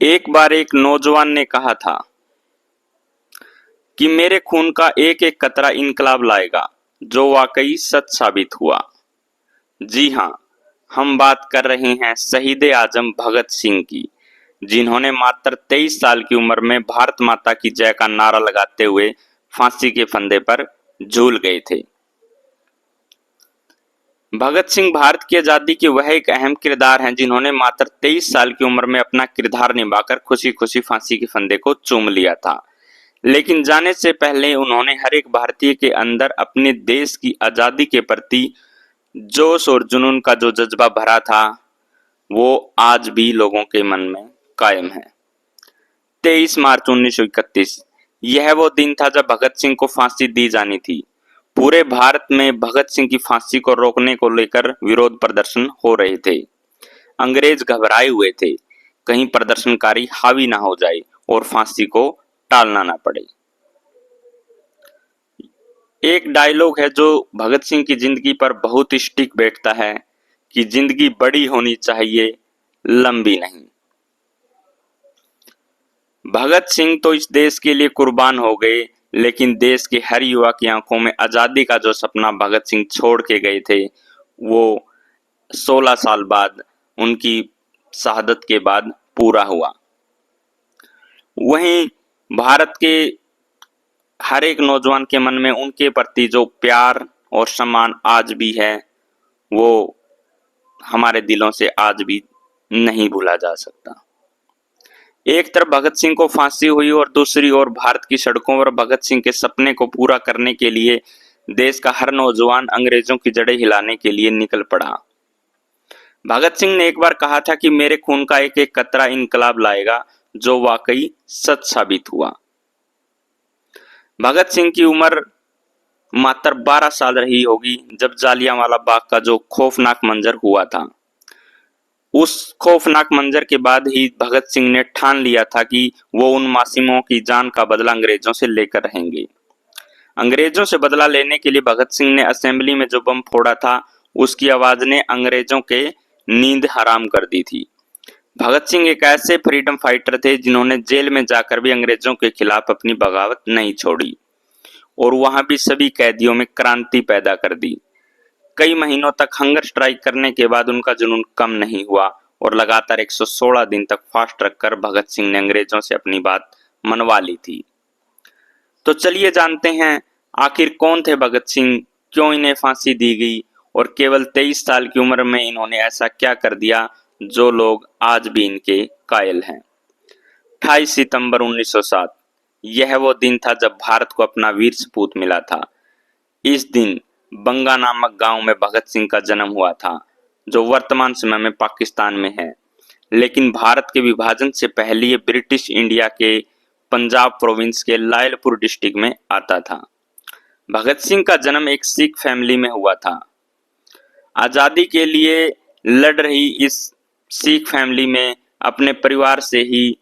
एक बार एक नौजवान ने कहा था कि मेरे खून का एक एक कतरा इनकलाब लाएगा, जो वाकई सच साबित हुआ। जी हाँ, हम बात कर रहे हैं शहीद आजम भगत सिंह की, जिन्होंने मात्र 23 साल की उम्र में भारत माता की जय का नारा लगाते हुए फांसी के फंदे पर झूल गए थे। भगत सिंह भारत की आजादी के वह एक अहम किरदार हैं जिन्होंने मात्र 23 साल की उम्र में अपना किरदार निभाकर खुशी खुशी फांसी के फंदे को चूम लिया था। लेकिन जाने से पहले उन्होंने हर एक भारतीय के अंदर अपने देश की आजादी के प्रति जोश और जुनून का जो जज्बा भरा था, वो आज भी लोगों के मन में कायम है। 23 मार्च 1931 यह वो दिन था जब भगत सिंह को फांसी दी जानी थी। पूरे भारत में भगत सिंह की फांसी को रोकने को लेकर विरोध प्रदर्शन हो रहे थे। अंग्रेज घबराए हुए थे, कहीं प्रदर्शनकारी हावी ना हो जाए और फांसी को टालना ना पड़े। एक डायलॉग है जो भगत सिंह की जिंदगी पर बहुत स्टिक बैठता है कि जिंदगी बड़ी होनी चाहिए, लंबी नहीं। भगत सिंह तो इस देश के लिए कुर्बान हो गए, लेकिन देश के हर युवा की आंखों में आजादी का जो सपना भगत सिंह छोड़ के गए थे, वो 16 साल बाद उनकी शहादत के बाद पूरा हुआ। वहीं भारत के हर एक नौजवान के मन में उनके प्रति जो प्यार और सम्मान आज भी है, वो हमारे दिलों से आज भी नहीं भूला जा सकता। एक तरफ भगत सिंह को फांसी हुई और दूसरी ओर भारत की सड़कों पर भगत सिंह के सपने को पूरा करने के लिए देश का हर नौजवान अंग्रेजों की जड़ें हिलाने के लिए निकल पड़ा। भगत सिंह ने एक बार कहा था कि मेरे खून का एक एक कतरा इनकलाब लाएगा, जो वाकई सच साबित हुआ। भगत सिंह की उम्र मात्र 12 साल रही होगी जब जालियांवाला बाग का जो खौफनाक मंजर हुआ था। उस खौफनाक मंजर के बाद ही भगत सिंह ने ठान लिया था कि वो उन मासूमों की जान का बदला अंग्रेजों से लेकर रहेंगे। अंग्रेजों से बदला लेने के लिए भगत सिंह ने असेंबली में जो बम फोड़ा था, उसकी आवाज ने अंग्रेजों के नींद हराम कर दी थी। भगत सिंह एक ऐसे फ्रीडम फाइटर थे जिन्होंने जेल में जाकर भी अंग्रेजों के खिलाफ अपनी बगावत नहीं छोड़ी और वहां भी सभी कैदियों में क्रांति पैदा कर दी। कई महीनों तक हंगर स्ट्राइक करने के बाद उनका जुनून कम नहीं हुआ और लगातार 116 दिन तक फास्ट रखकर भगत सिंह ने अंग्रेजों से अपनी बात मनवा ली थी। तो चलिए जानते हैं आखिर कौन थे भगत सिंह, क्यों इन्हें फांसी दी गई और केवल 23 साल की उम्र में इन्होंने ऐसा क्या कर दिया जो लोग आज भी इनके कायल हैं। 28 सितंबर 1907 यह वो दिन था जब भारत को अपना वीर सपूत मिला था। इस दिन बंगा नामक गांव में भगत सिंह का जन्म हुआ था, जो वर्तमान समय में पाकिस्तान में है, लेकिन भारत के विभाजन से पहले ये ब्रिटिश इंडिया के पंजाब प्रोविंस के लायलपुर डिस्ट्रिक्ट में आता था। भगत सिंह का जन्म एक सिख फैमिली में हुआ था। आजादी के लिए लड़ रही इस सिख फैमिली में अपने परिवार से ही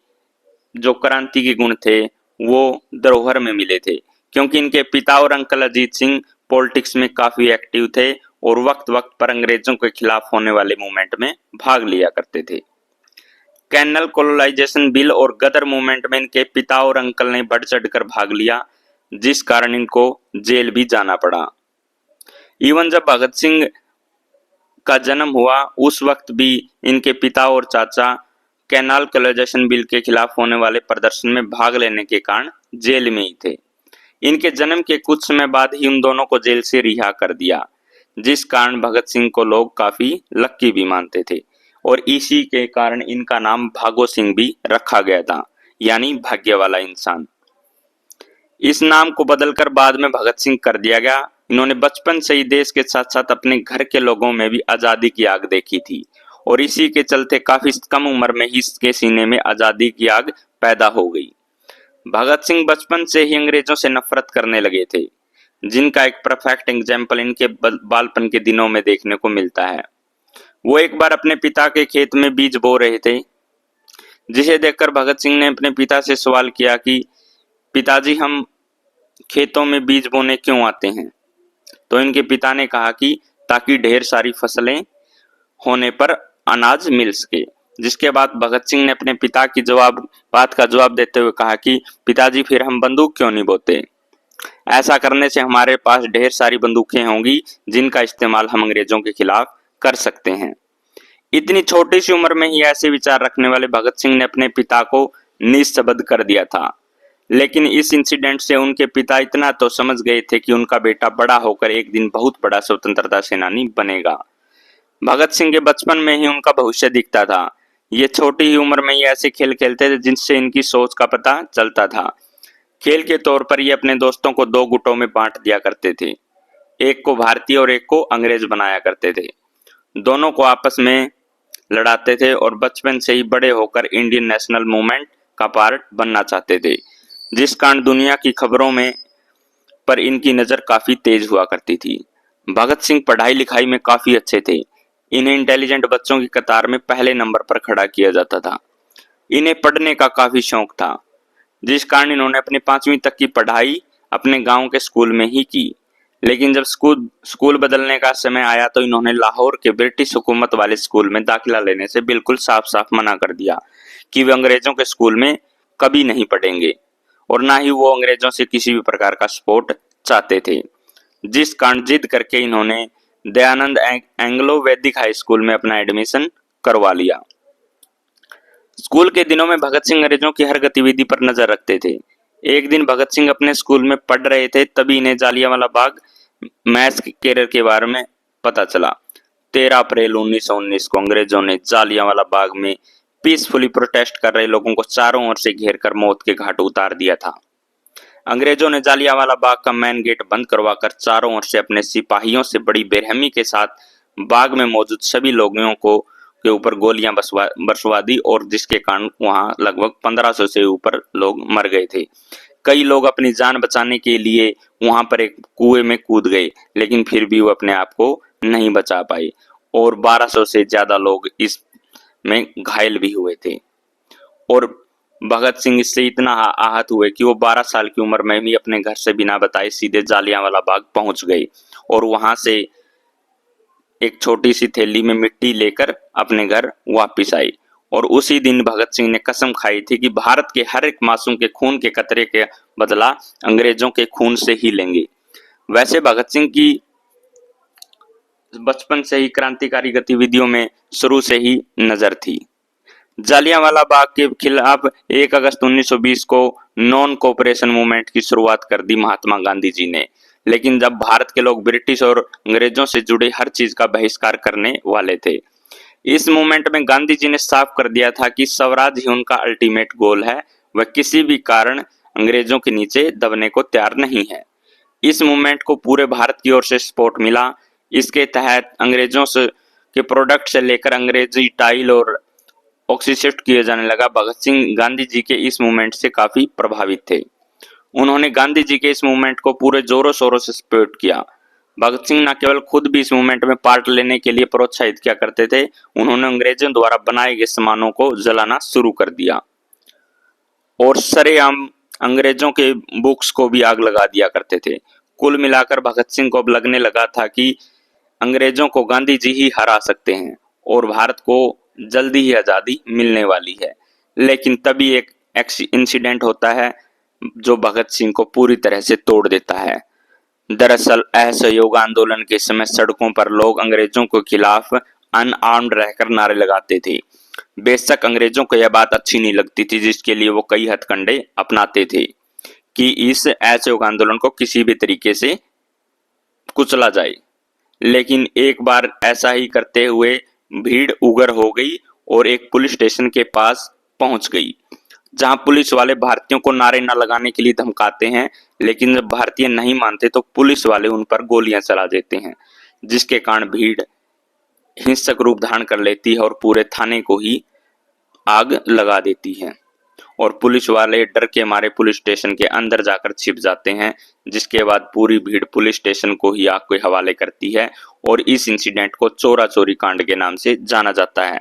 जो क्रांति के गुण थे वो धरोहर में मिले थे, क्योंकि इनके पिता और अंकल अजीत सिंह पॉलिटिक्स में काफी एक्टिव थे और वक्त वक्त पर अंग्रेजों के खिलाफ होने वाले मूवमेंट में भाग लिया करते थे। कैनल कोलोनाइजेशन बिल और गदर मूवमेंट में इनके पिता और अंकल ने बढ़ चढ़कर भाग लिया, जिस कारण इनको जेल भी जाना पड़ा। इवन जब भगत सिंह का जन्म हुआ उस वक्त भी इनके पिता और चाचा कैनाल कोलोनाइजेशन बिल के खिलाफ होने वाले प्रदर्शन में भाग लेने के कारण जेल में ही थे। इनके जन्म के कुछ समय बाद ही उन दोनों को जेल से रिहा कर दिया, जिस कारण भगत सिंह को लोग काफी लक्की भी मानते थे और इसी के कारण इनका नाम भागो सिंह भी रखा गया था, यानी भाग्य वाला इंसान। इस नाम को बदलकर बाद में भगत सिंह कर दिया गया। इन्होंने बचपन से ही देश के साथ साथ अपने घर के लोगों में भी आजादी की आग देखी थी और इसी के चलते काफी कम उम्र में ही इसके सीने में आजादी की आग पैदा हो गई। भगत सिंह बचपन से ही अंग्रेजों से नफरत करने लगे थे, जिनका एक परफेक्ट एग्जाम्पल इनके बालपन के दिनों में देखने को मिलता है। वो एक बार अपने पिता के खेत में बीज बो रहे थे, जिसे देखकर भगत सिंह ने अपने पिता से सवाल किया कि पिताजी, हम खेतों में बीज बोने क्यों आते हैं? तो इनके पिता ने कहा कि ताकि ढेर सारी फसलें होने पर अनाज मिल सके। जिसके बाद भगत सिंह ने अपने पिता की बात का जवाब देते हुए कहा कि पिताजी, फिर हम बंदूक क्यों नहीं बोते? ऐसा करने से हमारे पास ढेर सारी बंदूकें होंगी जिनका इस्तेमाल हम अंग्रेजों के खिलाफ कर सकते हैं। इतनी छोटी सी उम्र में ही ऐसे विचार रखने वाले भगत सिंह ने अपने पिता को निस्तब्ध कर दिया था। लेकिन इस इंसिडेंट से उनके पिता इतना तो समझ गए थे कि उनका बेटा बड़ा होकर एक दिन बहुत बड़ा स्वतंत्रता सेनानी बनेगा। भगत सिंह के बचपन में ही उनका भविष्य दिखता था। ये छोटी ही उम्र में ही ऐसे खेल खेलते थे जिनसे इनकी सोच का पता चलता था। खेल के तौर पर ये अपने दोस्तों को दो गुटों में बांट दिया करते थे। एक को भारतीय और एक को अंग्रेज बनाया करते थे। दोनों को आपस में लड़ाते थे और बचपन से ही बड़े होकर इंडियन नेशनल मूवमेंट का पार्ट बनना चाहते थे, जिस कारण दुनिया की खबरों में पर इनकी नजर काफी तेज हुआ करती थी। भगत सिंह पढ़ाई लिखाई में काफी अच्छे थे। इन्हें इंटेलिजेंट बच्चों की कतार में पहले नंबर पर खड़ा किया जाता था। इन्हें पढ़ने का काफी शौक था, जिस कारण इन्होंने अपनी 5वीं तक की पढ़ाई अपने गांव के स्कूल में ही की। लेकिन जब स्कूल बदलने का समय आया तो इन्होंने लाहौर के ब्रिटिश हुकूमत वाले स्कूल में दाखिला लेने से बिल्कुल साफ साफ मना कर दिया कि वे अंग्रेजों के स्कूल में कभी नहीं पढ़ेंगे और ना ही वो अंग्रेजों से किसी भी प्रकार का सपोर्ट चाहते थे। जिस कारण जिद करके इन्होंने दयानंद एंग्लो वैदिक हाई स्कूल में अपना एडमिशन करवा लिया। स्कूल के दिनों में भगत सिंह अंग्रेजों की हर गतिविधि पर नजर रखते थे। एक दिन भगत सिंह अपने स्कूल में पढ़ रहे थे, तभी इन्हें जालियांवाला बाग मैसकेयर के बारे में पता चला। 13 अप्रैल 1919 को अंग्रेजों ने जालियांवाला बाग में पीसफुली प्रोटेस्ट कर रहे लोगों को चारों ओर से घेर कर मौत के घाट उतार दिया था। अंग्रेजों ने जालियांवाला बाग का मेन गेट बंद करवाकर चारों ओर से अपने सिपाहियों से बड़ी बेरहमी के साथ बाग में मौजूद सभी लोगों को के ऊपर गोलियां बरसवा दी और जिसके कारण वहां लगभग 1500 से ऊपर लोग मर गए थे। कई लोग अपनी जान बचाने के लिए वहां पर एक कुएं में कूद गए, लेकिन फिर भी वो अपने आप को नहीं बचा पाए और 1200 से ज्यादा लोग इसमें घायल भी हुए थे। और भगत सिंह इससे इतना आहत हुए कि वो 12 साल की उम्र में भी अपने घर से बिना बताए सीधे जालियांवाला बाग पहुंच गए और वहां से एक छोटी सी थैली में मिट्टी लेकर अपने घर वापस आए। और उसी दिन भगत सिंह ने कसम खाई थी कि भारत के हर एक मासूम के खून के कतरे के बदला अंग्रेजों के खून से ही लेंगे। वैसे भगत सिंह की बचपन से ही क्रांतिकारी गतिविधियों में शुरू से ही नजर थी। जालियांवाला बाग के खिलाफ 1 अगस्त 1920 को नॉन कोऑपरेशन मूवमेंट की शुरुआत कर दी महात्मा गांधी जी ने। लेकिन जब भारत के लोग ब्रिटिश और अंग्रेजों से जुड़े हर चीज का बहिष्कार करने वाले थे, इस मूवमेंट में गांधी जी ने साफ कर दिया था कि स्वराज ही उनका अल्टीमेट गोल है। वह किसी भी कारण अंग्रेजों के नीचे दबने को तैयार नहीं है। इस मूवमेंट को पूरे भारत की ओर से सपोर्ट मिला। इसके तहत अंग्रेजों से के प्रोडक्ट से लेकर अंग्रेजी टाइल और ऑक्सीशिफ्ट किए जाने लगा। भगत सिंह गांधी जी के इस मूवमेंट से काफी प्रभावित थे। उन्होंने गांधी जी के इस मूवमेंट को पूरे जोरों शोरों से सपोर्ट किया। भगत सिंह न केवल खुद भी इस मूवमेंट में पार्ट लेने के लिए प्रोत्साहित किया करते थे, उन्होंने अंग्रेजों द्वारा बनाए गए सामानों को जलाना शुरू कर दिया और सरेआम अंग्रेजों के बुक्स को भी आग लगा दिया करते थे। कुल मिलाकर भगत सिंह को अब लगने लगा था कि अंग्रेजों को गांधी जी ही हरा सकते हैं और भारत को जल्दी ही आजादी मिलने वाली है। लेकिन तभी एक इंसिडेंट होता है जो भगत सिंह को पूरी तरह से तोड़ देता है। दरअसल असहयोग आंदोलन के समय सड़कों पर लोग अंग्रेजों के खिलाफ अनआर्म्ड रहकर नारे लगाते थे। बेशक अंग्रेजों को यह बात अच्छी नहीं लगती थी, जिसके लिए वो कई हथकंडे अपनाते थे कि इस असहयोग आंदोलन को किसी भी तरीके से कुचला जाए। लेकिन एक बार ऐसा ही करते हुए भीड़ उग्र हो गई और एक पुलिस स्टेशन के पास पहुंच गई, जहां पुलिस वाले भारतीयों को नारे न लगाने के लिए धमकाते हैं, लेकिन जब भारतीय नहीं मानते तो पुलिस वाले उन पर गोलियां चला देते हैं, जिसके कारण भीड़ हिंसक रूप धारण कर लेती है और पूरे थाने को ही आग लगा देती है और पुलिस वाले डर के मारे पुलिस स्टेशन के अंदर जाकर छिप जाते हैं, जिसके बाद पूरी भीड़ पुलिस स्टेशन को ही आग के हवाले करती है और इस इंसिडेंट को चोरा चोरी कांड के नाम से जाना जाता है,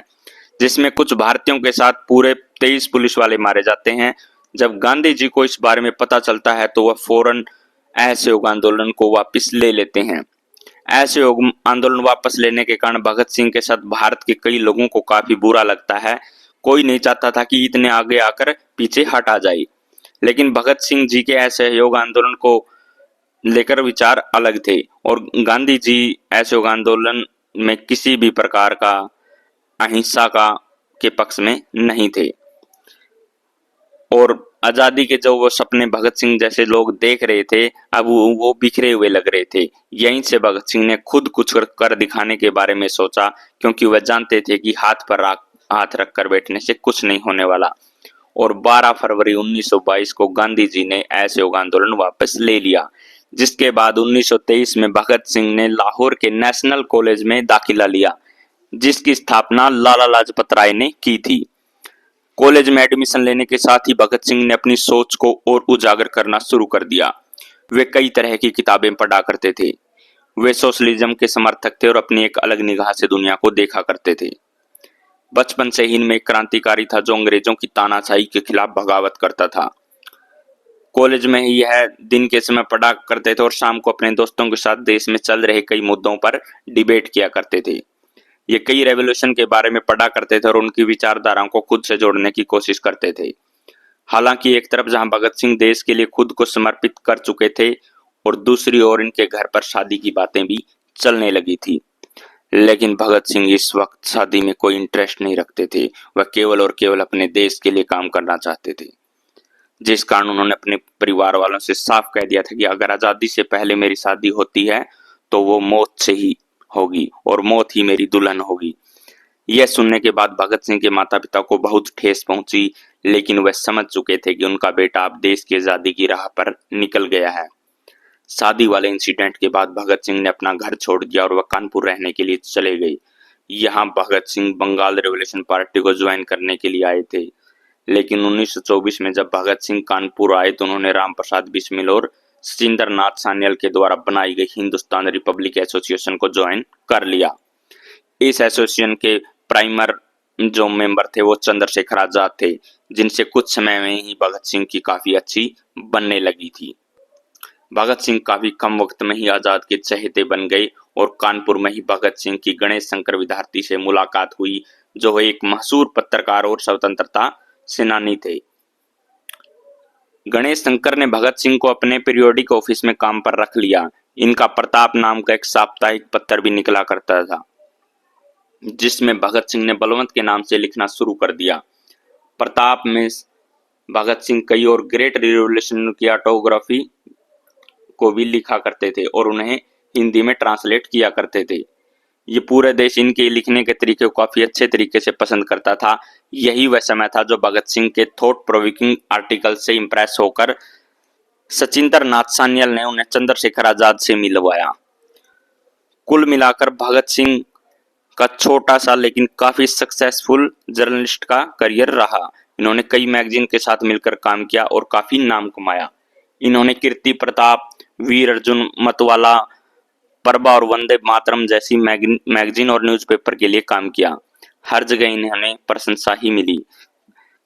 जिसमें कुछ भारतीयों के साथ पूरे 23 पुलिस वाले मारे जाते हैं। जब गांधी जी को इस बारे में पता चलता है तो वह फौरन असहयोग आंदोलन को वापस ले लेते हैं। असहयोग आंदोलन वापस लेने के कारण भगत सिंह के साथ भारत के कई लोगों को काफी बुरा लगता है। कोई नहीं चाहता था कि इतने आगे आकर पीछे हटा जाए, लेकिन भगत सिंह जी के असहयोग आंदोलन को लेकर विचार अलग थे और गांधी जी असहयोग आंदोलन में किसी भी प्रकार का अहिंसा का के पक्ष में नहीं थे। और आजादी के जो वो सपने भगत सिंह जैसे लोग देख रहे थे, अब वो बिखरे हुए लग रहे थे। यहीं से भगत सिंह ने खुद कुछ कर दिखाने के बारे में सोचा, क्योंकि वह जानते थे कि हाथ पर हाथ रखकर बैठने से कुछ नहीं होने वाला। और 12 फरवरी 1922 को गांधी जी ने असहयोग आंदोलन वापस ले लिया, जिसके बाद 1923 में भगत सिंह ने लाहौर के नेशनल कॉलेज में दाखिला लिया, जिसकी स्थापना लाला लाजपत राय ने की थी। कॉलेज में एडमिशन लेने के साथ ही भगत सिंह ने अपनी सोच को और उजागर करना शुरू कर दिया। वे कई तरह की किताबें पढ़ा करते थे। वे सोशलिज्म के समर्थक थे और अपनी एक अलग निगाह से दुनिया को देखा करते थे। बचपन से ही इनमें एक क्रांतिकारी था जो अंग्रेजों की तानाशाही के खिलाफ बगावत करता था। कॉलेज में ही यह दिन के समय पढ़ा करते थे और शाम को अपने दोस्तों के साथ देश में चल रहे कई मुद्दों पर डिबेट किया करते थे। ये कई रेवोल्यूशन के बारे में पढ़ा करते थे और उनकी विचारधाराओं को खुद से जोड़ने की कोशिश करते थे। हालांकि एक तरफ जहां भगत सिंह देश के लिए खुद को समर्पित कर चुके थे और दूसरी ओर इनके घर पर शादी की बातें भी चलने लगी थी, लेकिन भगत सिंह इस वक्त शादी में कोई इंटरेस्ट नहीं रखते थे। वह केवल और केवल अपने देश के लिए काम करना चाहते थे, जिस कारण उन्होंने अपने परिवार वालों से साफ कह दिया था कि अगर आजादी से पहले मेरी शादी होती है तो वो मौत से ही होगी और मौत ही मेरी दुल्हन होगी। यह सुनने के बाद भगत सिंह के माता पिता को बहुत ठेस पहुंची, लेकिन वह समझ चुके थे कि उनका बेटा अब देश की आजादी की राह पर निकल गया है। शादी वाले इंसिडेंट के बाद भगत सिंह ने अपना घर छोड़ दिया और वह कानपुर रहने के लिए चले गए। यहाँ भगत सिंह बंगाल रेवोल्यूशन पार्टी को ज्वाइन करने के लिए आए थे, लेकिन 1924 में जब भगत सिंह कानपुर आए तो उन्होंने राम प्रसाद बिस्मिल और सचिंद्र नाथ सान्याल के द्वारा बनाई गई हिंदुस्तान रिपब्लिक एसोसिएशन को ज्वाइन कर लिया। इस एसोसिएशन के प्राइमर जो मेंबर थे वो चंद्रशेखर आजाद थे, जिनसे कुछ समय में ही भगत सिंह की काफी अच्छी बनने लगी थी। भगत सिंह काफी कम वक्त में ही आजाद के चहेते बन गए और कानपुर में ही भगत सिंह की गणेश शंकर विद्यार्थी से मुलाकात हुई, जो एक मशहूर पत्रकार और स्वतंत्रता सेनानी थे। गणेश शंकर ने भगत सिंह को अपने पीरियोडिक ऑफिस में काम पर रख लिया। इनका प्रताप नाम का एक साप्ताहिक पत्र भी निकला करता था, जिसमें भगत सिंह ने बलवंत के नाम से लिखना शुरू कर दिया। प्रताप में भगत सिंह कई और ग्रेट रिवोल्यूशन की ऑटोग्राफी को भी लिखा करते थे और उन्हें हिंदी में ट्रांसलेट किया करते थे। ये पूरे देश इनके लिखने के तरीके को काफी अच्छे तरीके से पसंद करता था। यही वह समय था जो भगत सिंह के थॉट प्रोवोकिंग आर्टिकल से इंप्रेस होकर सचिंद्र नाथ सान्याल ने उन्हें चंद्रशेखर आजाद से मिलवाया। कुल मिलाकर भगत सिंह का छोटा सा लेकिन काफी सक्सेसफुल जर्नलिस्ट का करियर रहा। इन्होंने कई मैगजीन के साथ मिलकर काम किया और काफी नाम कमाया। इन्होंने कीर्ति प्रताप, वीर अर्जुन मतवाला, प्रभा और वंदे मातरम जैसी मैगजीन और न्यूज़पेपर के लिए काम किया। हर जगह इन्हें प्रशंसा ही मिली।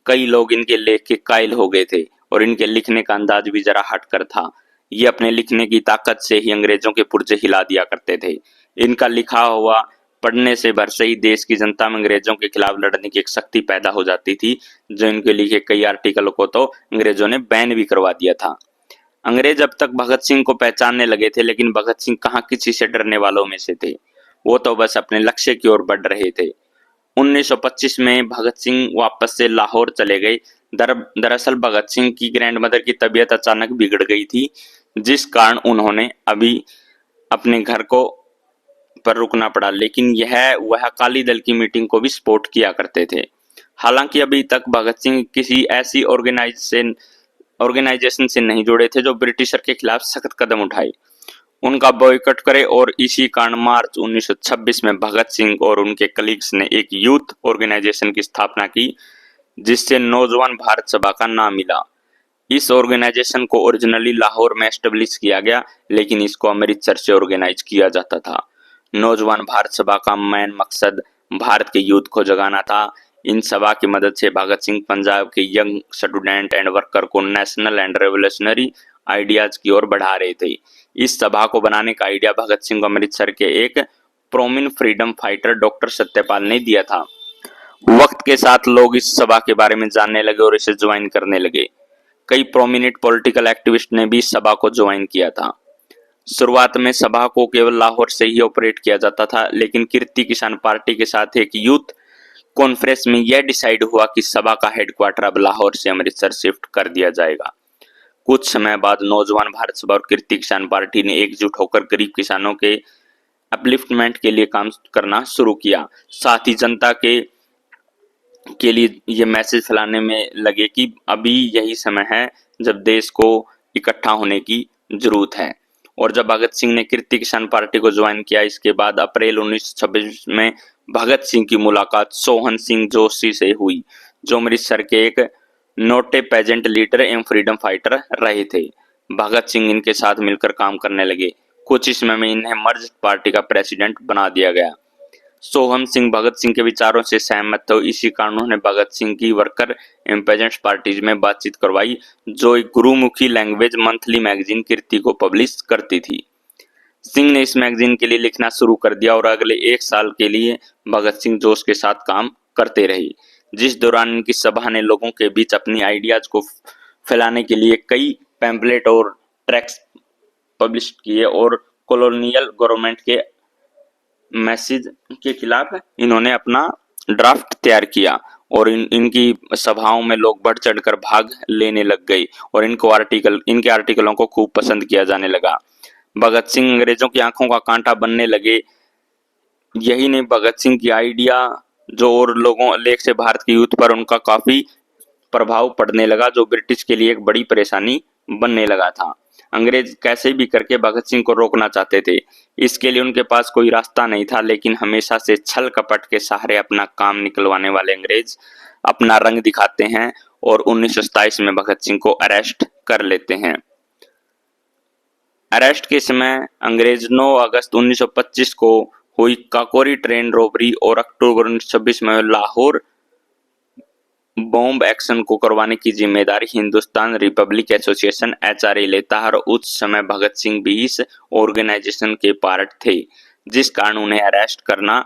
कई लोग इनके लेख के कायल हो गए थे और इनके लिखने का अंदाज भी जरा हटकर था। ये अपने लिखने की ताकत से ही अंग्रेजों के पुर्जे हिला दिया करते थे। इनका लिखा हुआ पढ़ने से भर से ही देश की जनता में अंग्रेजों के खिलाफ लड़ने की एक शक्ति पैदा हो जाती थी, जो इनके लिखे कई आर्टिकलों को तो अंग्रेजों ने बैन भी करवा दिया था। अंग्रेज अब तक भगत सिंह को पहचानने लगे थे, लेकिन भगत सिंह कहाँ किसी से डरने वालों में से थे। वो तो बस अपने लक्ष्य की ओर बढ़ रहे थे। 1925 में भगत सिंह वापस से लाहौर चले गए। दरअसल भगत सिंह की ग्रैंडमदर की तबीयत अचानक बिगड़ गई थी, जिस कारण उन्होंने अभी अपने घर को पर रुकना पड़ा, लेकिन वह अकाली दल की मीटिंग को भी सपोर्ट किया करते थे। हालांकि अभी तक भगत सिंह किसी ऐसी ऑर्गेनाइजेशन से नहीं जुड़े थे जो ब्रिटिशर के खिलाफ सख्त कदम उठाए, उनका बॉयकॉट करे, और इसी कारण मार्च 1926 में भगत सिंह और उनके कलीग्स ने एक यूथ ऑर्गेनाइजेशन की स्थापना की, जिससे नौजवान भारत सभा का नाम मिला। इस ऑर्गेनाइजेशन को ओरिजिनली लाहौर में एस्टेब्लिश किया गया, लेकिन इसको अमृतसर से ऑर्गेनाइज किया जाता था। नौजवान भारत सभा का मेन मकसद भारत के यूथ को जगाना था। इन सभा की मदद से भगत सिंह पंजाब के यंग स्टूडेंट एंड वर्कर को नेशनल एंड रेवोल्यूशनरी आइडियाज की ओर बढ़ा रहे थे। इस सभा को बनाने का आइडिया भगत सिंह को अमृतसर के एक prominent freedom fighter doctor Satyapal ने दिया था। वक्त के साथ लोग इस सभा के बारे में जानने लगे और इसे ज्वाइन करने लगे। कई प्रोमिनेंट पॉलिटिकल एक्टिविस्ट ने भी इस सभा को ज्वाइन किया था। शुरुआत में सभा को केवल लाहौर से ही ऑपरेट किया जाता था, लेकिन कीर्ति किसान पार्टी के साथ एक यूथ कॉन्फ्रेंस में यह डिसाइड हुआ कि सभा का हेडक्वार्टर अब लाहौर से अमृतसर शिफ्ट कर दिया जाएगा। कुछ समय बाद नौजवान भारत सभा और कीर्ति किसान पार्टी ने एकजुट होकर गरीब किसानों के अपलिफ्टमेंट के लिए काम करना शुरू किया। साथ ही जनता के लिए ये मैसेज फैलाने में लगे कि अभी यही समय है जब देश को इकट्ठा होने की जरूरत है। और जब भगत सिंह ने कीर्ति किसान पार्टी को ज्वाइन किया, इसके बाद अप्रैल 1926 में भगत सिंह की मुलाकात सोहन सिंह जोशी से हुई, जो अमृतसर के एक नोटे पेजेंट लीडर एवं फ्रीडम फाइटर रहे थे। भगत सिंह इनके साथ मिलकर काम करने लगे। कुछ ही समय में इन्हें मर्ज पार्टी का प्रेसिडेंट बना दिया गया। सोहन सिंह भगत सिंह के विचारों से सहमत थे। इसी कारण उन्होंने भगत सिंह की वर्कर एवं पेजेंट्स पार्टीज में बातचीत करवाई, जो एक गुरुमुखी लैंग्वेज मंथली मैगजीन कीर्ति को पब्लिश करती थी। सिंह ने इस मैगजीन के लिए लिखना शुरू कर दिया और अगले 1 साल के लिए भगत सिंह जोश के साथ काम करते रहे, जिस दौरान इनकी सभा ने लोगों के बीच अपनी आइडियाज को फैलाने के लिए कई पैम्पलेट और ट्रैक्ट्स पब्लिश किए और कॉलोनियल गवर्नमेंट के मैसेज के खिलाफ इन्होंने अपना ड्राफ्ट तैयार किया और इनकी सभाओं में लोग बढ़ चढ़कर भाग लेने लग गए और इनके आर्टिकलों को खूब पसंद किया जाने लगा। भगत सिंह अंग्रेजों की आंखों का कांटा बनने लगे। यही नहीं, भगत सिंह की आइडिया जो और लोगों लेख से भारत के यूथ पर उनका काफी प्रभाव पड़ने लगा, जो ब्रिटिश के लिए एक बड़ी परेशानी बनने लगा था। अंग्रेज कैसे भी करके भगत सिंह को रोकना चाहते थे। इसके लिए उनके पास कोई रास्ता नहीं था, लेकिन हमेशा से छल कपट के सहारे अपना काम निकलवाने वाले अंग्रेज अपना रंग दिखाते हैं और 1927 में भगत सिंह को अरेस्ट कर लेते हैं। अरेस्ट के समय अंग्रेज 9 अगस्त 1925 को हुई काकोरी ट्रेन रॉबरी और अक्टूबर 1926 में लाहौर बॉम्ब एक्शन को करवाने की जिम्मेदारी हिंदुस्तान रिपब्लिक एसोसिएशन HRA लेता है और उस समय भगत सिंह भी इस ऑर्गेनाइजेशन के पार्ट थे, जिस कारण उन्हें अरेस्ट करना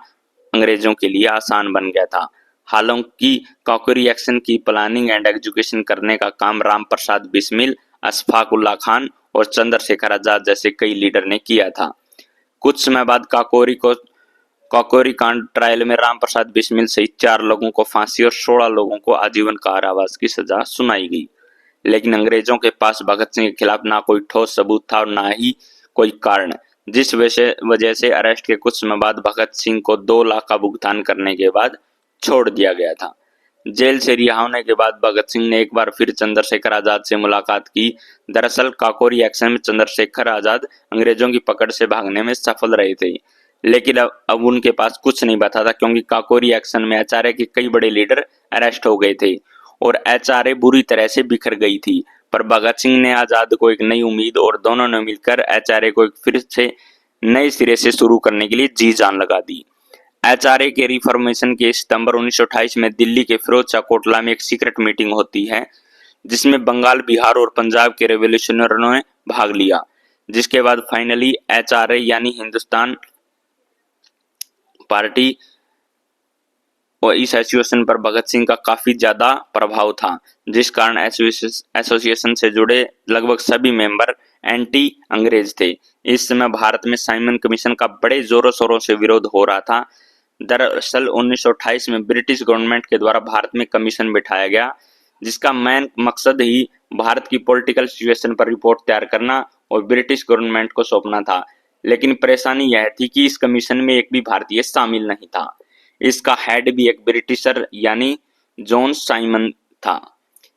अंग्रेजों के लिए आसान बन गया था। हालांकि काकोरी एक्शन की प्लानिंग एंड एग्जीक्यूशन करने का काम राम प्रसाद बिस्मिल, अशफाक उल्लाह खान और चंद्रशेखर आजाद जैसे कई लीडर ने किया था। कुछ समय बाद काकोरी कांड ट्रायल में राम प्रसाद बिस्मिल सहित 4 लोगों को फांसी और 16 लोगों को आजीवन कारावास की सजा सुनाई गई। लेकिन अंग्रेजों के पास भगत सिंह के खिलाफ ना कोई ठोस सबूत था और ना ही कोई कारण, जिस वजह से अरेस्ट के कुछ समय बाद भगत सिंह को 2 लाख का भुगतान करने के बाद छोड़ दिया गया था। जेल से रिहा होने के बाद भगत सिंह ने एक बार फिर चंद्रशेखर आजाद से मुलाकात की। दरअसल काकोरी एक्शन में चंद्रशेखर आजाद अंग्रेजों की पकड़ से भागने में सफल रहे थे, लेकिन अब उनके पास कुछ नहीं बचा था, क्योंकि काकोरी एक्शन में HRA के कई बड़े लीडर अरेस्ट हो गए थे और HRA बुरी तरह से बिखर गई थी। पर भगत सिंह ने आजाद को एक नई उम्मीद और दोनों ने मिलकर HRA को एक फिर से नए सिरे से शुरू करने के लिए जी जान लगा दी। HRA के रिफॉर्मेशन के सितंबर 1928 में दिल्ली के फिरोज शाह कोटला में एक सीक्रेट मीटिंग होती है, जिसमें बंगाल, बिहार और पंजाब के रेवोल्यूशनरों ने भाग लिया, जिसके बाद फाइनली HRA यानी हिंदुस्तान पार्टी और इस एसोसिएशन पर भगत सिंह का काफी ज्यादा प्रभाव था, जिस कारण एसोसिएशन से जुड़े लगभग सभी मेंबर एंटी अंग्रेज थे। इस समय भारत में साइमन कमीशन का बड़े जोरों शोरों से विरोध हो रहा था। दरअसल 1928 में ब्रिटिश गवर्नमेंट के द्वारा भारत में कमीशन बिठाया गया, जिसका मेन मकसद ही भारत की पॉलिटिकल सिचुएशन पर रिपोर्ट तैयार करना और ब्रिटिश गवर्नमेंट को सौंपना था। लेकिन परेशानी यह थी कि इस कमीशन में एक भी भारतीय शामिल नहीं था। इसका हेड भी एक ब्रिटिशर यानी जॉन साइमन था।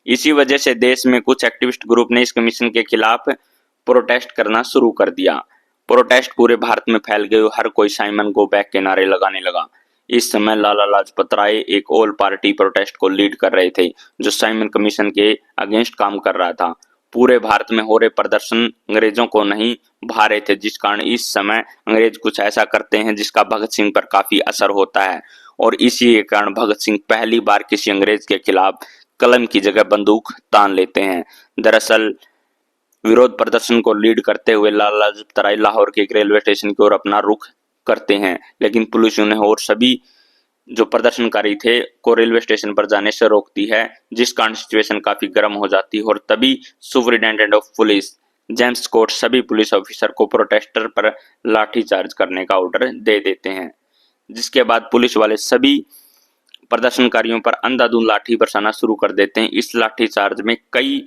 इसी वजह से देश में कुछ एक्टिविस्ट ग्रुप ने इस कमीशन के खिलाफ प्रोटेस्ट करना शुरू कर दिया। प्रोटेस्ट पूरे भारत में फैल गए। हर कोई साइमन गो बैक के नारे लगाने लगा। इस समय लाला लाजपत राय एक ऑल पार्टी प्रोटेस्ट को लीड कर रहे थे, जो साइमन कमीशन के अगेंस्ट काम कर रहा था। पूरे भारत में हो रहे प्रदर्शन अंग्रेजों को नहीं भा रहे थे, जिस कारण इस समय अंग्रेज कुछ ऐसा करते हैं जिसका भगत सिंह पर काफी असर होता है और इसी के कारण भगत सिंह पहली बार किसी अंग्रेज के खिलाफ कलम की जगह बंदूक तान लेते हैं। दरअसल विरोध प्रदर्शन को लीड करते हुए लाला लाजपत राय लाहौर के एक रेलवे स्टेशन की ओर अपना रुख करते हैं, लेकिन पुलिस उन्हें और सभी जो प्रदर्शनकारी थे को रेलवे स्टेशन पर जाने से रोकती है, जिस कारण सिचुएशन काफी गर्म हो जाती है और तभी superintendent of police James Scott सभी पुलिस ऑफिसर को प्रोटेस्टर पर लाठीचार्ज करने का ऑर्डर दे देते हैं, जिसके बाद पुलिस वाले सभी प्रदर्शनकारियों पर अंधाधुंध लाठी बरसाना शुरू कर देते हैं। इस लाठीचार्ज में कई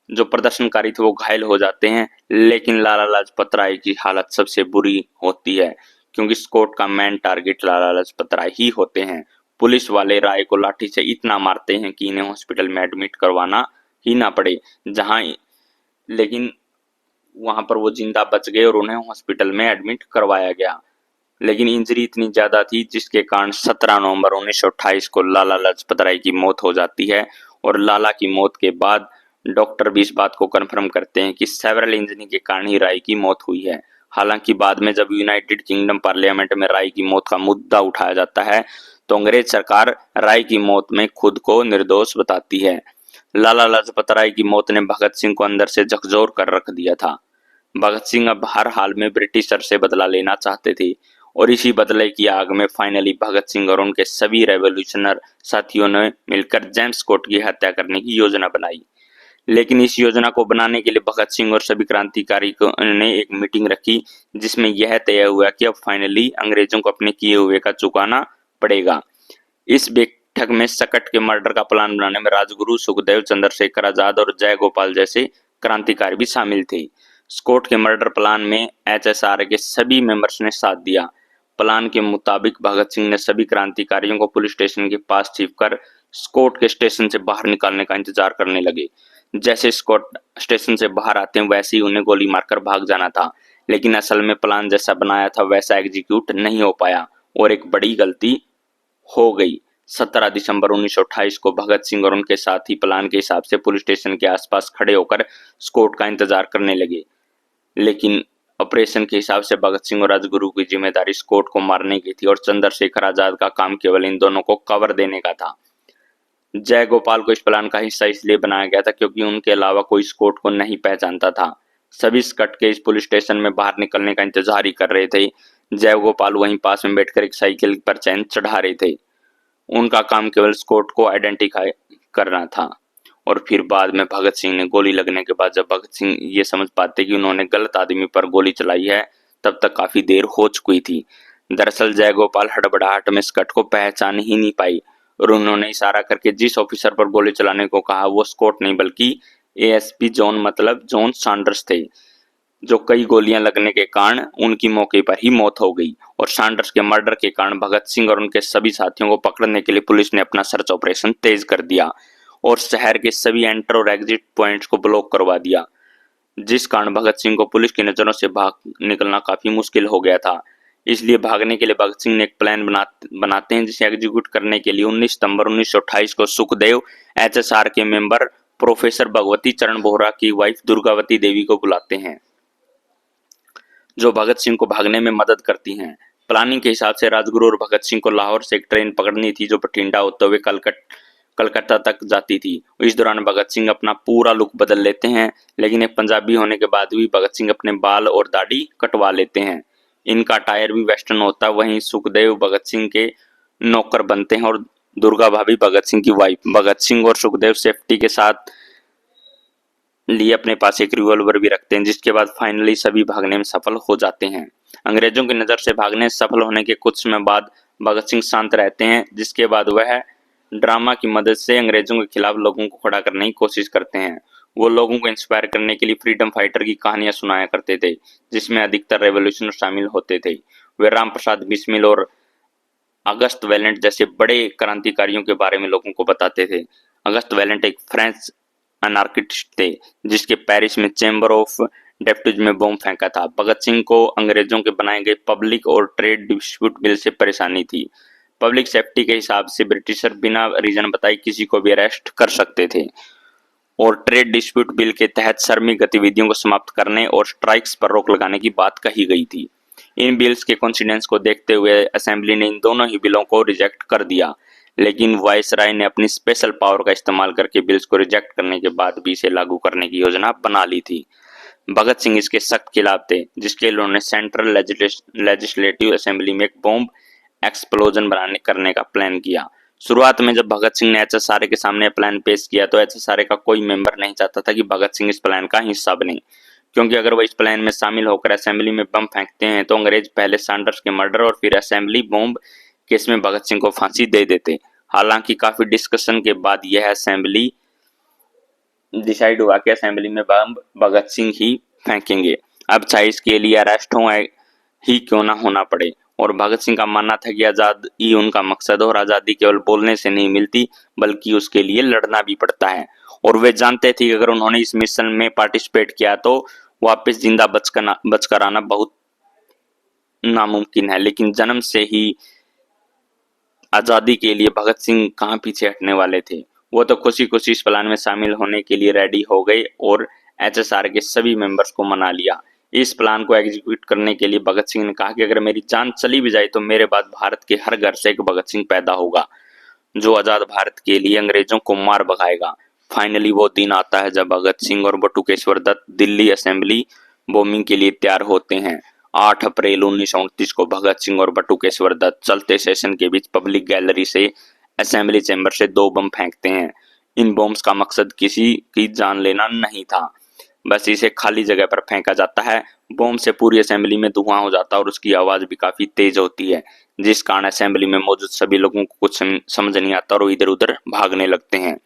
जो प्रदर्शनकारी थे वो घायल हो जाते हैं, लेकिन लाला लाजपत राय की हालत सबसे बुरी होती है, क्योंकि स्कॉट का मेन टारगेट लाला लाजपत राय ही होते हैं। पुलिस वाले राय को लाठी से इतना मारते हैं कि इन्हें हॉस्पिटल में एडमिट करवाना ही ना पड़े, लेकिन वहां पर वो जिंदा बच गए और उन्हें हॉस्पिटल में एडमिट करवाया गया, लेकिन इंजरी इतनी ज्यादा थी जिसके कारण 17 नवंबर 1928 को लाला लाजपत राय की मौत हो जाती है। और लाला की मौत के बाद डॉक्टर भी इस बात को कंफर्म करते हैं कि सेवरल इंजरी के कारण ही राय की मौत हुई है। हालांकि बाद में जब यूनाइटेड किंगडम पार्लियामेंट में राय की मौत का मुद्दा उठाया जाता है तो अंग्रेज सरकार राय की मौत में खुद को निर्दोष बताती है। लाला लाजपत राय की मौत ने भगत सिंह को अंदर से झकझोर कर रख दिया था। भगत सिंह अब हर हाल में ब्रिटिशर से बदला लेना चाहते थे और इसी बदले की आग में फाइनली भगत सिंह और उनके सभी रेवोल्यूशनर साथियों ने मिलकर जेम्स स्कॉट की हत्या करने की योजना बनाई। लेकिन इस योजना को बनाने के लिए भगत सिंह और सभी क्रांतिकारी ने एक मीटिंग रखी, जिसमें यह तय हुआ कि अब फाइनली अंग्रेजों को अपने किए हुए का चुकाना पड़ेगा। इस बैठक में सकट के मर्डर का प्लान बनाने में राजगुरु, सुखदेव, चंद्रशेखर आजाद और जय गोपाल जैसे क्रांतिकारी भी शामिल थे। स्कॉट के मर्डर प्लान में HSR के सभी मेंबर्स ने साथ दिया। प्लान के मुताबिक भगत सिंह ने सभी क्रांतिकारियों को पुलिस स्टेशन के पास छिपकर स्कॉट के स्टेशन से बाहर निकालने का इंतजार करने लगे। जैसे स्कॉट स्टेशन से बाहर आते हैं वैसे ही उन्हें गोली मारकर भाग जाना था, लेकिन असल में प्लान जैसा बनाया था वैसा एग्जीक्यूट नहीं हो पाया और एक बड़ी गलती हो गई। 17 दिसंबर 1928 को भगत सिंह और उनके साथी प्लान के हिसाब से पुलिस स्टेशन के आसपास खड़े होकर स्कॉट का इंतजार करने लगे, लेकिन ऑपरेशन के हिसाब से भगत सिंह और राजगुरु की जिम्मेदारी स्कॉट को मारने की थी और चंद्रशेखर आजाद का काम केवल इन दोनों को कवर देने का था। जय गोपाल को इस प्लान का हिस्सा इसलिए बनाया गया था क्योंकि उनके अलावा कोई स्कॉट को नहीं पहचानता था। सभी स्कट के इस पुलिस स्टेशन में बाहर निकलने का इंतजार ही कर रहे थे। जय गोपाल वहीं पास में बैठकर एक साइकिल पर चैन चढ़ा रहे थे। उनका काम केवल स्कॉट को आइडेंटिफाई करना था। और फिर बाद में भगत सिंह ने गोली लगने के बाद जब भगत सिंह ये समझ पाते कि उन्होंने गलत आदमी पर गोली चलाई है, तब तक काफी देर हो चुकी थी। दरअसल जय गोपाल हड़बड़ाहट में स्कट को पहचान ही नहीं पाई और उन्होंने इशारा करके जिस ऑफिसर पर गोली चलाने को कहा वो स्कॉट नहीं बल्कि ASP जॉन मतलब जॉन सैंडर्स थे, जो कई गोलियां लगने के कारण उनकी मौके पर ही मौत हो गई। और सैंडर्स के मर्डर के कारण भगत सिंह और उनके सभी साथियों को पकड़ने के लिए पुलिस ने अपना सर्च ऑपरेशन तेज कर दिया और शहर के सभी एंटर और एग्जिट पॉइंट्स को ब्लॉक करवा दिया, जिस कारण भगत सिंह को पुलिस की नजरों से भाग निकलना काफी मुश्किल हो गया था। इसलिए भागने के लिए भगत सिंह ने एक प्लान बनाते हैं, जिसे एग्जीक्यूट करने के लिए 19 सितंबर 1928 को सुखदेव HSR के मेंबर प्रोफेसर भगवती चरण बोहरा की वाइफ दुर्गावती देवी को बुलाते हैं, जो भगत सिंह को भागने में मदद करती हैं। प्लानिंग के हिसाब से राजगुरु और भगत सिंह को लाहौर से एक ट्रेन पकड़नी थी जो बठिंडा होते हुए कलकत्ता तक जाती थी। इस दौरान भगत सिंह अपना पूरा लुक बदल लेते हैं, लेकिन एक पंजाबी होने के बाद भी भगत सिंह अपने बाल और दाढ़ी कटवा लेते हैं। इनका टायर भी वेस्टर्न होता है। वहीं सुखदेव भगत सिंह के नौकर बनते हैं और दुर्गा भाभी भगत सिंह की वाइफ। भगत सिंह और सुखदेव सेफ्टी के साथ लिए अपने पास एक रिवॉल्वर भी रखते हैं, जिसके बाद फाइनली सभी भागने में सफल हो जाते हैं। अंग्रेजों की नजर से भागने सफल होने के कुछ समय बाद भगत सिंह शांत रहते हैं, जिसके बाद वह ड्रामा की मदद से अंग्रेजों के खिलाफ लोगों को खड़ा करने की कोशिश करते हैं। वो लोगों को इंस्पायर करने के लिए फ्रीडम फाइटर की कहानियां सुनाया करते थे, जिसमें अधिकतर रेवोल्यूशनर शामिल होते थे। वे राम प्रसाद बिस्मिल और अगस्त वैलेंट जैसे बड़े क्रांतिकारियों के बारे में लोगों को बताते थे। अगस्त वैलेंट एक फ्रेंच अनार्किस्ट थे, जिसके पेरिस में चैम्बर ऑफ डेप्यूटीज में बम फेंका था। भगत सिंह को अंग्रेजों के बनाए गए पब्लिक और ट्रेड डिस्प्यूट बिल से परेशानी थी। पब्लिक सेफ्टी के हिसाब से ब्रिटिशर बिना रीजन बताए किसी को भी अरेस्ट कर सकते थे और ट्रेड डिस्प्यूट बिल के तहत श्रमिक गतिविधियों को समाप्त करने और स्ट्राइक्स पर रोक लगाने की बात कही गई थी। इन बिल्स के कॉन्सिक्वेंस को देखते हुए असेंबली ने इन दोनों ही बिलों को रिजेक्ट कर दिया, लेकिन वायसराय ने अपनी स्पेशल पावर का इस्तेमाल करके बिल्स को रिजेक्ट करने के बाद भी इसे लागू करने की योजना बना ली थी। भगत सिंह इसके सख्त खिलाफ थे, जिसके लिए उन्होंने सेंट्रल लेजिस्लेटिव असेंबली में एक बॉम्ब एक्सप्लोजन करने का प्लान किया। शुरुआत में जब भगत सिंह ने एचएसआरए के सामने प्लान पेश किया तो एचएसआरए का कोई मेंबर नहीं चाहता था कि भगत सिंह इस प्लान का हिस्सा बने, क्योंकि अगर वो इस प्लान में शामिल होकर असेंबली में बम फेंकते हैं तो अंग्रेज पहले सैंडर्स के मर्डर और फिर असेंबली बॉम्ब केस में भगत सिंह को फांसी दे देते। हालांकि काफी डिस्कशन के बाद यह असेंबली डिसाइड हुआ कि असेंबली में बम भगत सिंह ही फेंकेंगे, अब चाहे इसके लिए अरेस्ट हो ही क्यों ना होना पड़े। और भगत सिंह का मानना था कि आजादी उनका मकसद और आजादी केवल बोलने से नहीं मिलती बल्कि उसके लिए लड़ना भी पड़ता है। और वे जानते थे कि अगर उन्होंने इस मिशन में पार्टिसिपेट किया तो वापस जिंदा बचकर आना बहुत नामुमकिन है, लेकिन जन्म से ही आजादी के लिए भगत सिंह कहाँ पीछे हटने वाले थे। वो तो खुशी खुशी इस प्लान में शामिल होने के लिए रेडी हो गए और एचएसआर के सभी मेंबर्स को मना लिया। इस प्लान को एग्जीक्यूट करने के लिए भगत सिंह ने कहा कि अगर मेरी जान चली भी जाए तो मेरे बाद भारत के हर घर से एक भगत सिंह पैदा होगा जो आजाद भारत के लिए अंग्रेजों को मार भगाएगा। फाइनली वो दिन आता है जब भगत सिंह और बटुकेश्वर दत्त दिल्ली असेंबली बॉम्बिंग के लिए तैयार होते हैं। 8 अप्रैल 1929 को भगत सिंह और बटुकेश्वर दत्त चलते सेशन के बीच पब्लिक गैलरी से असेंबली चैम्बर से 2 बम फेंकते हैं। इन बॉम्ब्स का मकसद किसी की जान लेना नहीं था, बस इसे खाली जगह पर फेंका जाता है। बॉम्ब से पूरी असेंबली में धुआं हो जाता है और उसकी आवाज भी काफी तेज होती है, जिस कारण असेंबली में मौजूद सभी लोगों को कुछ समझ नहीं आता और इधर उधर भागने लगते हैं।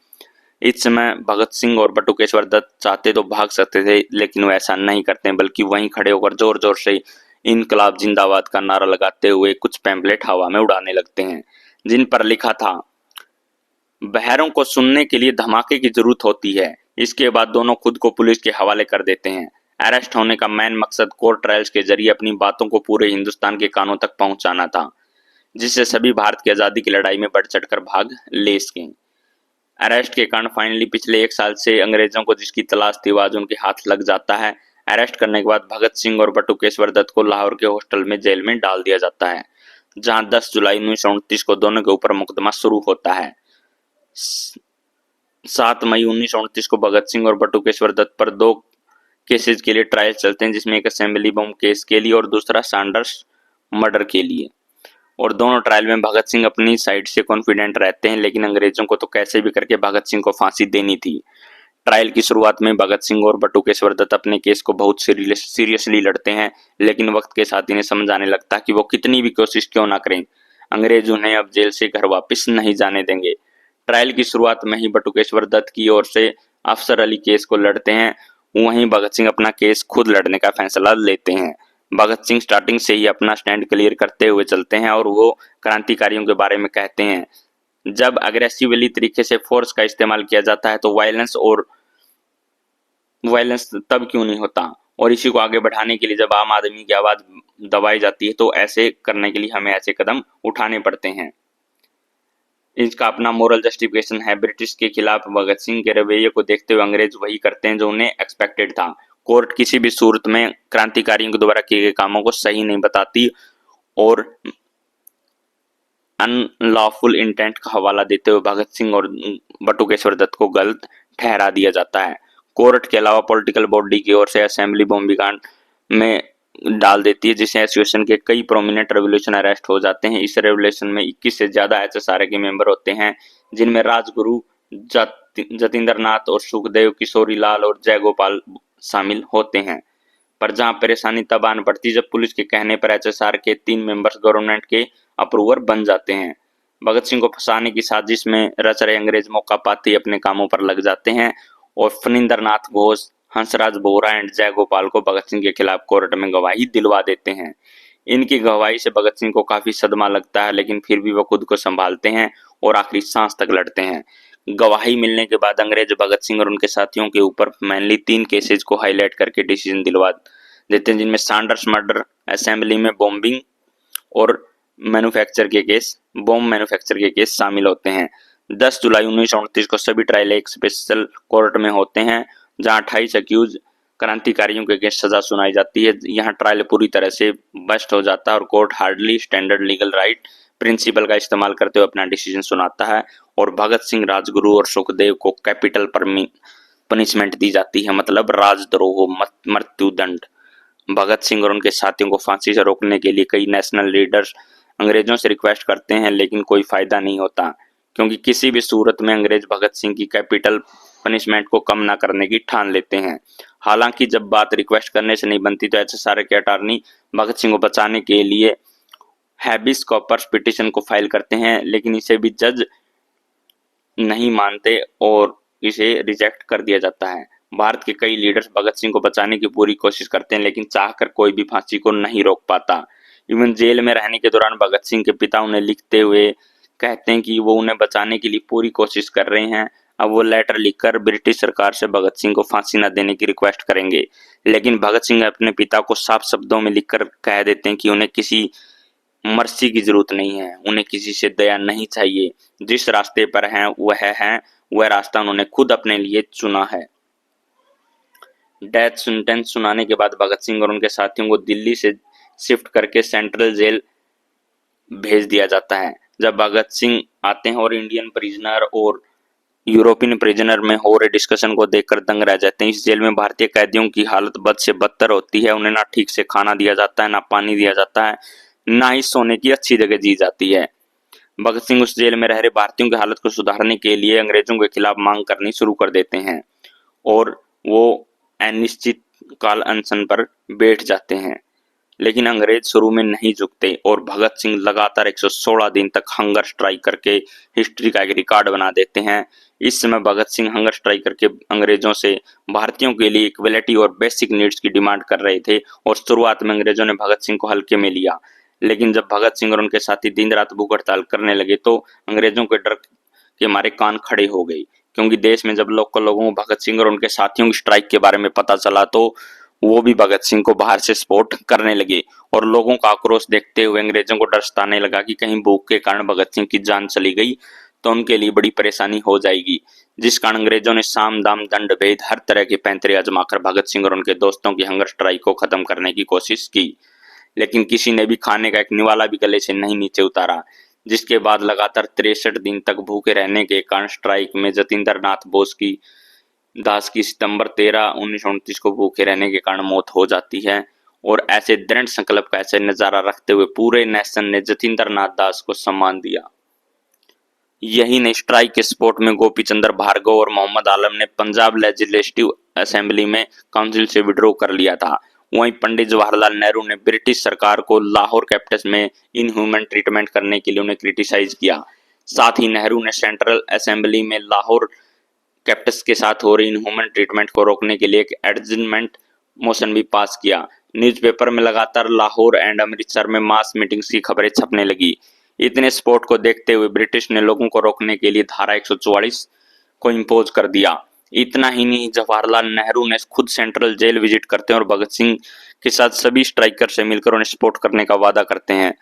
इस समय भगत सिंह और बटुकेश्वर दत्त चाहते तो भाग सकते थे, लेकिन वो ऐसा नहीं करते बल्कि वहीं खड़े होकर जोर जोर से इनकलाब जिंदाबाद का नारा लगाते हुए कुछ पैम्पलेट हवा में उड़ाने लगते हैं, जिन पर लिखा था बहरों को सुनने के लिए धमाके की जरूरत होती है। इसके बाद दोनों खुद को पुलिस के हवाले कर देते हैं। अरेस्ट होने का मेन मकसद कोर्ट ट्रायल्स के जरिए अपनी बातों को पूरे हिंदुस्तान के कानों तक पहुंचाना था, जिससे सभी भारत की आजादी की लड़ाई में बढ़ चढ़कर भाग ले सकें। अरेस्ट के कारण फाइनली पिछले 1 साल से अंग्रेजों को जिसकी तलाश थी आज उनके हाथ लग जाता है। अरेस्ट करने के बाद भगत सिंह और बटुकेश्वर दत्त को लाहौर के हॉस्टल में जेल में डाल दिया जाता है, जहां 10 जुलाई 1929 को दोनों के ऊपर मुकदमा शुरू होता है। 7 मई 1929 को भगत सिंह और बटुकेश्वर दत्त पर 2 केसेस के लिए ट्रायल चलते हैं, जिसमें एक असेंबली बम केस के लिए और दूसरा सैंडर्स मर्डर के लिए। और दोनों ट्रायल में भगत सिंह अपनी साइड से कॉन्फिडेंट रहते हैं, लेकिन अंग्रेजों को तो कैसे भी करके भगत सिंह को फांसी देनी थी। ट्रायल की शुरुआत में भगत सिंह और बटुकेश्वर दत्त अपने केस को बहुत सीरियसली लड़ते हैं, लेकिन वक्त के साथ इन्हें समझ आने लगता है कि वो कितनी भी कोशिश क्यों ना करें, अंग्रेज उन्हें अब जेल से घर वापस नहीं जाने देंगे। ट्रायल की शुरुआत में ही बटुकेश्वर दत्त की ओर से अफसर अली केस को लड़ते हैं, वहीं भगत सिंह अपना केस खुद लड़ने का फैसला लेते हैं। भगत सिंह स्टार्टिंग से ही अपना स्टैंड क्लियर करते हुए चलते हैं और वो क्रांतिकारियों के बारे में कहते हैं, जब अग्रेसिवली तरीके से फोर्स का इस्तेमाल किया जाता है तो वायलेंस तब क्यों नहीं होता, और इसी को आगे बढ़ाने के लिए जब आम आदमी की आवाज दबाई जाती है तो ऐसे करने के लिए हमें ऐसे कदम उठाने पड़ते हैं। इसका अपना मोरल जस्टिफिकेशन है। ब्रिटिश के खिलाफ भगत सिंह के रवैये को देखते हुए अंग्रेज वही करते हैं जो उन्हें एक्सपेक्टेड था। कोर्ट किसी भी सूरत में क्रांतिकारियों के द्वारा किए गए कामों को सही नहीं बताती और अनलॉफुल इंटेंट का हवाला देते हुए भगत सिंह और बटुकेश्वर दत्त को गलत ठहरा दिया जाता है। कोर्ट के अलावा पॉलिटिकल बॉडी की ओर से असेंबली बॉम्बिंग कांड में डाल देती है, जिससे एसोसिएशन के कई प्रोमिनेंट रेवोल्यूशन अरेस्ट हो जाते हैं। इस रेवोल्यूशन में 21 से ज्यादा एचएसआरए के मेंबर होते हैं, जिनमें राजगुरु, जतिंद्र नाथ और सुखदेव, किशोरी लाल और जयगोपाल शामिल होते हैं। पर जहां परेशानी तब आन पड़ती जब पुलिस के कहने पर एचएसआर के 3 मेंबर्स गवर्नमेंट के अप्रूवर बन जाते हैं। भगत सिंह को फंसाने की साजिश में रच रहे अंग्रेज मौका पाते ही अपने कामों पर लग जाते हैं और फणींद्र नाथ घोष, हंसराज बोहरा एंड जयगोपाल को भगत सिंह के खिलाफ कोर्ट में गवाही दिलवा देते हैं। इनकी गवाही से भगत सिंह को काफी सदमा लगता है, लेकिन फिर भी वो खुद को संभालते हैं और आखिरी सांस तक लड़ते हैं। गवाही मिलने के बाद अंग्रेज भगत सिंह और उनके साथियों के ऊपर मेनली 3 केसेज को हाईलाइट करके डिसीजन दिलवा देते हैं, जिनमें सैंडर्स मर्डर, असेंबली में बॉम्बिंग और बॉम्ब मैन्युफैक्चर के केस शामिल होते हैं। 10 जुलाई 1929 को सभी ट्रायल एक स्पेशल कोर्ट में होते हैं, जहां 28 अक्यूज क्रांतिकारियों के अगेंस्ट सजा सुनाई जाती है। यहाँ ट्रायल पूरी तरह से बस्ट हो जाता है और court hardly standard legal right principle का इस्तेमाल करते हुए अपना डिसीजन सुनाता है और भगत सिंह, राजगुरु और सुखदेव को कैपिटल पनिशमेंट दी जाती है, मतलब राजद्रोह, मृत्युदंड। भगत सिंह और उनके साथियों को फांसी से रोकने के लिए कई नेशनल लीडर्स अंग्रेजों से रिक्वेस्ट करते हैं, लेकिन कोई फायदा नहीं होता, क्योंकि किसी भी सूरत में अंग्रेज भगत सिंह की कैपिटल पनिशमेंट को कम न करने की ठान लेते हैं। हालांकि जब बात रिक्वेस्ट करने से नहीं बनती तो एचएसआर के अटॉर्नी भगत सिंह को बचाने के लिए हैबिस कॉर्पस पिटीशन को फाइल करते हैं, लेकिन इसे भी जज नहीं मानते और इसे रिजेक्ट कर दिया जाता है। भारत के कई लीडर्स भगत सिंह को बचाने की पूरी कोशिश करते हैं, लेकिन चाहकर कोई भी फांसी को नहीं रोक पाता। इवन जेल में रहने के दौरान भगत सिंह के पिता उन्हें लिखते हुए कहते हैं कि वो उन्हें बचाने के लिए पूरी कोशिश कर रहे हैं। अब वो लेटर लिखकर ब्रिटिश सरकार से भगत सिंह को फांसी न देने की रिक्वेस्ट करेंगे, लेकिन भगत सिंह अपने पिता को साफ शब्दों में लिखकर कह देते हैं कि उन्हें किसी मर्सी की जरूरत नहीं है, उन्हें किसी से दया नहीं चाहिए। जिस रास्ते पर हैं वह रास्ता उन्होंने खुद अपने लिए चुना है। डेथ सेंटेंस सुनाने के बाद भगत सिंह और उनके साथियों को दिल्ली से शिफ्ट करके सेंट्रल जेल भेज दिया जाता है। जब भगत सिंह आते हैं और इंडियन प्रिजनर और यूरोपियन प्रिजनर में हो रहे डिस्कशन को देखकर दंग रह जाते हैं। इस जेल में भारतीय कैदियों की हालत बद से बदतर होती है। उन्हें ना ठीक से खाना दिया जाता है, ना पानी दिया जाता है, ना ही सोने की अच्छी जगह दी जाती है। भगत सिंह उस जेल में रह रहे भारतीयों की हालत को सुधारने के लिए अंग्रेजों के खिलाफ मांग करनी शुरू कर देते हैं और वो अनिश्चित काल अनशन पर बैठ जाते हैं, लेकिन अंग्रेज शुरू में नहीं झुकते और भगत सिंह लगातार 116 दिन तक हंगर स्ट्राइक करके हिस्ट्री का एक रिकॉर्ड बना देते हैं। इस समय भगत सिंह हंगर स्ट्राइक करके अंग्रेजों से भारतीयों के लिए इक्वलिटी और बेसिक नीड्स की डिमांड कर रहे थे और शुरुआत में अंग्रेजों ने भगत सिंह को हल्के में लिया, लेकिन जब भगत सिंह और उनके साथी दिन रात भूख हड़ताल करने लगे तो अंग्रेजों के डर के मारे कान खड़े हो गए, क्योंकि देश में जब लोगों को भगत सिंह और उनके साथियों की स्ट्राइक के बारे में पता चला तो वो भी भगत सिंह को बाहर से सपोर्ट करने लगे और लोगों का आक्रोश देखते हुए अंग्रेजों को डर सताने लगा कि कहीं भूख के कारण भगत सिंह की जान चली गई तो उनके लिए बड़ी परेशानी हो जाएगी। जिस कारण अंग्रेजों ने साम दाम दंड भेद हर तरह के पैंतरे आजमाकर भगत सिंह और उनके दोस्तों की हंगर स्ट्राइक को खत्म करने की कोशिश की, लेकिन किसी ने भी खाने का एक निवाला भी गले से नहीं नीचे उतारा। जिसके बाद लगातार 63 दिन तक भूखे रहने के कारण स्ट्राइक में जतिंदर नाथ दास की सितंबर 13, 1929 को भूखे रहने के कारण मौत हो जाती है और ऐसे दृढ़ संकल्प का ऐसे नजारा रखते हुए पूरे नेशन ने जतिंदर नाथ दास को सम्मान दिया। यही नहीं, स्ट्राइक के सपोर्ट में गोपी चंद्र भार्गव और मोहम्मद आलम ने पंजाब लेजिस्लेटिव असेंबली में काउंसिल से विड्रॉ कर लिया था। वहीं पंडित जवाहरलाल नेहरू ने ब्रिटिश सरकार को लाहौर कैप्टस में इनह्यूमन ट्रीटमेंट करने के लिए उन्हें क्रिटिसाइज किया। साथ ही नेहरू ने सेंट्रल असेंबली में लाहौर कैप्टस के साथ हो रही इनह्यूमन ट्रीटमेंट को रोकने के लिए एक एडजमेंट मोशन भी पास किया। न्यूज़पेपर में लगातार लाहौर एंड अमृतसर में मास मीटिंग्स की खबरें छपने लगी। इतने सपोर्ट को देखते हुए ब्रिटिश ने लोगों को रोकने के लिए धारा 144 को इम्पोज कर दिया। इतना ही नहीं, जवाहरलाल नेहरू ने खुद सेंट्रल जेल विजिट करते हैं और भगत सिंह के साथ सभी स्ट्राइकर से मिलकर उन्हें सपोर्ट करने का वादा करते हैं।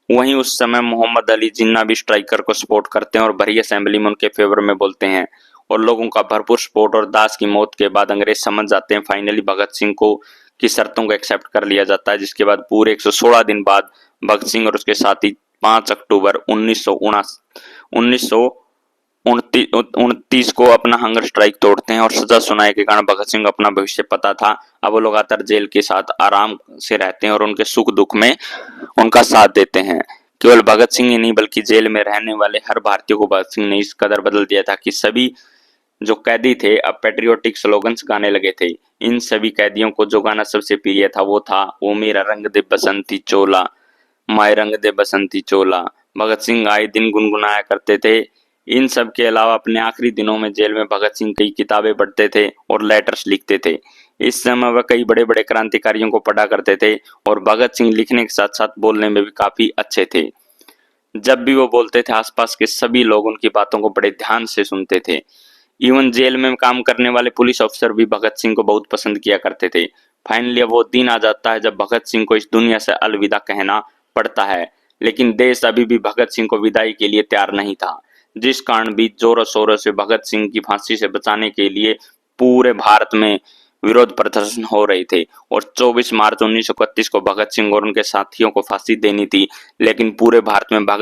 वहीं उस समय मोहम्मद अली जिन्ना भी स्ट्राइकर को सपोर्ट करते हैं और भरी असेंबली में उनके फेवर में बोलते हैं और लोगों का भरपूर सपोर्ट और दास की मौत के बाद अंग्रेज समझ जाते हैं। फाइनली भगत सिंह को की शर्तों को एक्सेप्ट कर लिया जाता है, जिसके बाद पूरे 116 दिन बाद भगत सिंह और उसके साथी 5 अक्टूबर 1929 को अपना हंगर स्ट्राइक तोड़ते हैं और सजा सुनाए के कारण भगत सिंह अपना भविष्य पता था। अब वो लगातार जेल के साथ आराम से रहते हैं और उनके सुख दुख में उनका साथ देते हैं। केवल भगत सिंह ही नहीं बल्कि जेल में रहने वाले हर भारतीय को भगत सिंह ने इस कदर बदल दिया था कि सभी जो कैदी थे अब पेट्रियोटिक स्लोगन्स गाने लगे थे। इन सभी कैदियों को जो गाना सबसे प्रिय था वो था वो मेरा रंग दे बसंती चोला, माए रंग दे बसंती चोला। भगत सिंह आए दिन गुनगुनाया करते थे। इन सब के अलावा अपने आखिरी दिनों में जेल में भगत सिंह कई किताबें पढ़ते थे और लेटर्स लिखते थे। इस समय वह कई बड़े बड़े क्रांतिकारियों को पढ़ा करते थे और भगत सिंह लिखने के साथ साथ बोलने में भी काफी अच्छे थे। जब भी वो बोलते थे आसपास के सभी लोग उनकी बातों को बड़े ध्यान से सुनते थे। इवन जेल में काम करने वाले पुलिस अफसर भी भगत सिंह को बहुत पसंद किया करते थे। फाइनली वो दिन आ जाता है जब भगत सिंह को इस दुनिया से अलविदा कहना पड़ता है, लेकिन देश अभी भी भगत सिंह को विदाई के लिए तैयार नहीं था, जिस कारण भी जोरों शोरों से भगत सिंह की फांसी से बचाने के लिए पूरे भारत में विरोध प्रदर्शन हो रहे थे और 24 मार्च 1931 को भगत सिंह और उनके साथियों को फांसी देनी थी, लेकिन पूरे भारत में भगत